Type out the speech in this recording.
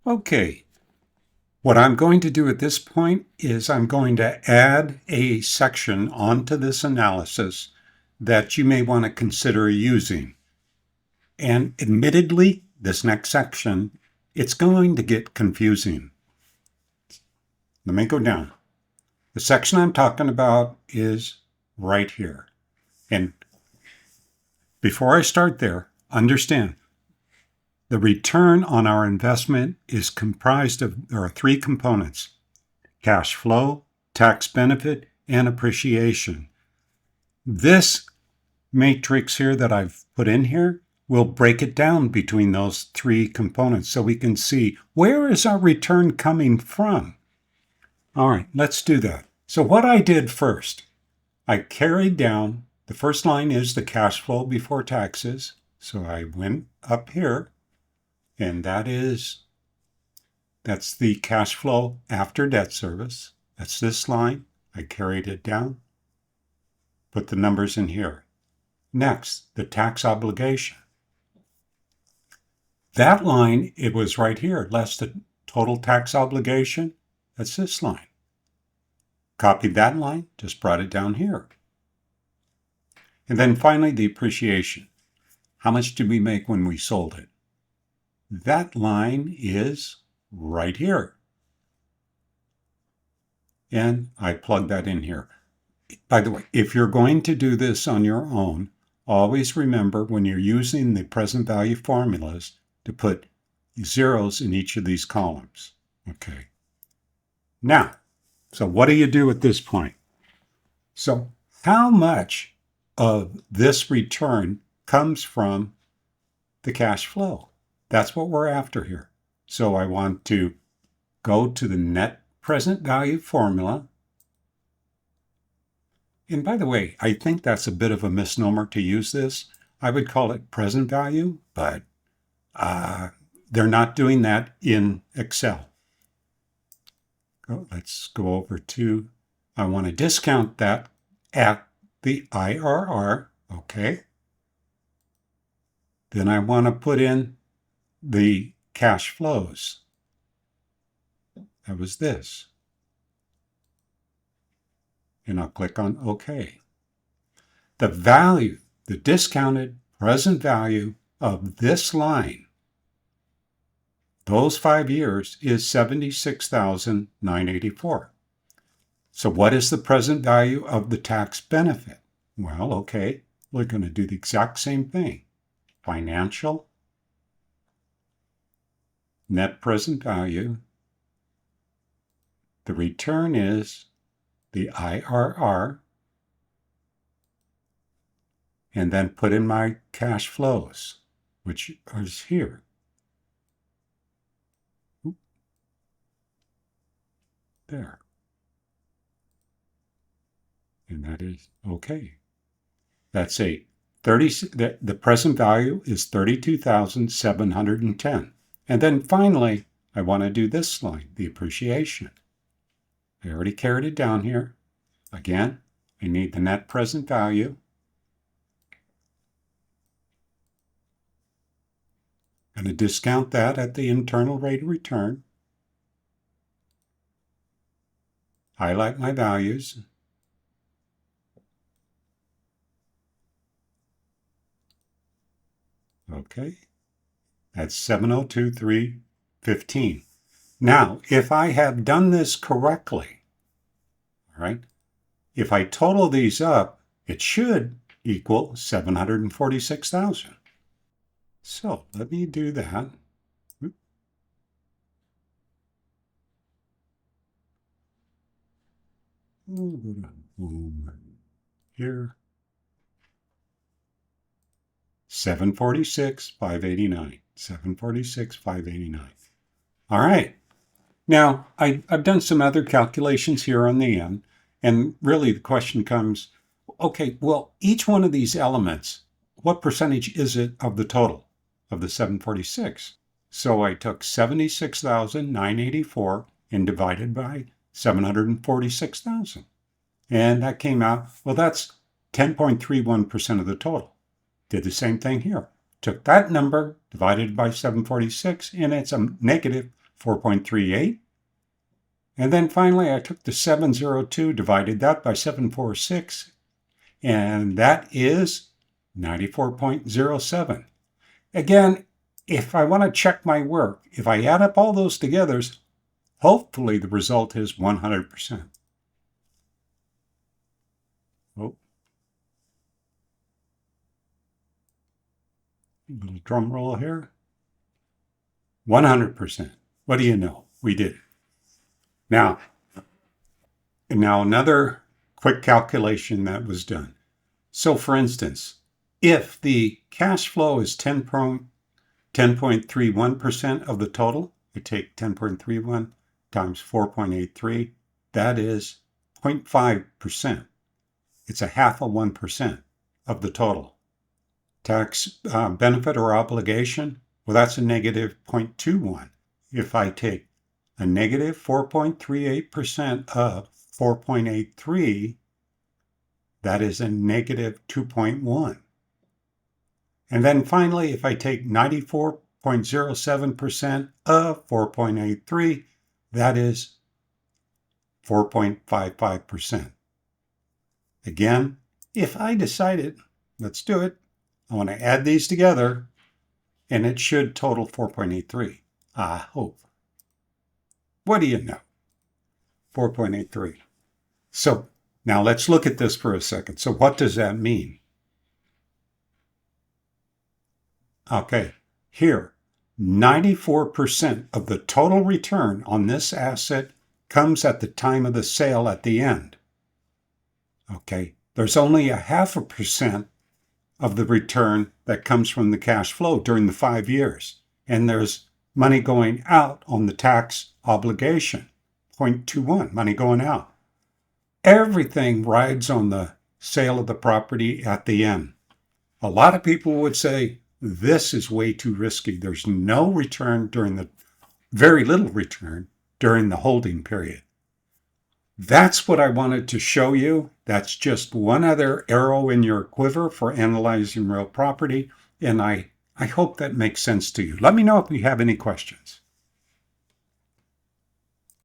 Okay, what I'm going to do at this point is I'm going to add a section onto this analysis that you may want to consider using. And admittedly, this next section, it's going to get confusing. Let me go down. The section I'm talking about is right here. And before I start there, understand the return on our investment is comprised of, there are three components: cash flow, tax benefit, and appreciation. This matrix here that I've put in here will break it down between those three components so we can see where is our return coming from. All right, let's do that. So what I did first, I carried down, the first line is the cash flow before taxes. So I went up here, and that's the cash flow after debt service. That's this line. I carried it down, put the numbers in here. Next, the tax obligation. That line, it was right here, less the total tax obligation. That's this line. Copied that line, just brought it down here. And then finally, the appreciation. How much did we make when we sold it? That line is right here. And I plug that in here. By the way, if you're going to do this on your own, always remember when you're using the present value formulas to put zeros in each of these columns. Okay. Now, so what do you do at this point? So how much of this return comes from the cash flow? That's what we're after here. So I want to go to the net present value formula. And by the way, I think that's a bit of a misnomer to use this. I would call it present value, but they're not doing that in Excel. Let's go over to, I want to discount that at the IRR, okay? Then I want to put in the cash flows. That was this. And I'll click on OK. The value, the discounted present value of this line, those 5 years, is $76,984. So what is the present value of the tax benefit? Well, okay, we're going to do the exact same thing. Financial, net present value. The return is the IRR, and then put in my cash flows, which is here. There. And that is okay. That's the present value is 32,710. And then finally, I want to do this line, the appreciation. I already carried it down here. Again, I need the net present value. I'm going to discount that at the internal rate of return. Highlight my values. Okay, that's 702,315. Now, if I have done this correctly, all right, if I total these up, it should equal 746,000. So let me do that. Here. 746,589. 746,589. All right. Now, I've done some other calculations here on the end, and really the question comes, okay, well, each one of these elements, what percentage is it of the total of the 746? So I took 76,984 and divided by 746,000. And that came out, well, that's 10.31% of the total. Did the same thing here. Took that number, divided by 746, and it's a negative 4.38. And then finally, I took the 702, divided that by 746, and that is 94.07. Again, if I want to check my work, if I add up all those together, hopefully the result is 100%. Oh. A little drum roll here. 100%. What do you know? We did it. Now another quick calculation that was done. So for instance, if the cash flow is 10.31% of the total, I take 10.31 times 4.83, that is 0.5%. It's a half of 1% of the total. Tax benefit or obligation, well, that's a negative 0.21. If I take a negative 4.38% of 4.83, that is a negative 2.1. And then finally, if I take 94.07% of 4.83, that is 4.55%. Again, if I decided, let's do it, I want to add these together, and it should total 4.83. I hope. What do you know? 4.83. So now let's look at this for a second. So what does that mean? Okay, here, 94% of the total return on this asset comes at the time of the sale at the end. Okay, there's only 0.5% of the return that comes from the cash flow during the 5 years. And there's money going out on the tax obligation, 0.21, money going out. Everything rides on the sale of the property at the end. A lot of people would say, this is way too risky. There's no return very little return during the holding period. That's what I wanted to show you. That's just one other arrow in your quiver for analyzing real property. And I hope that makes sense to you. Let me know if you have any questions.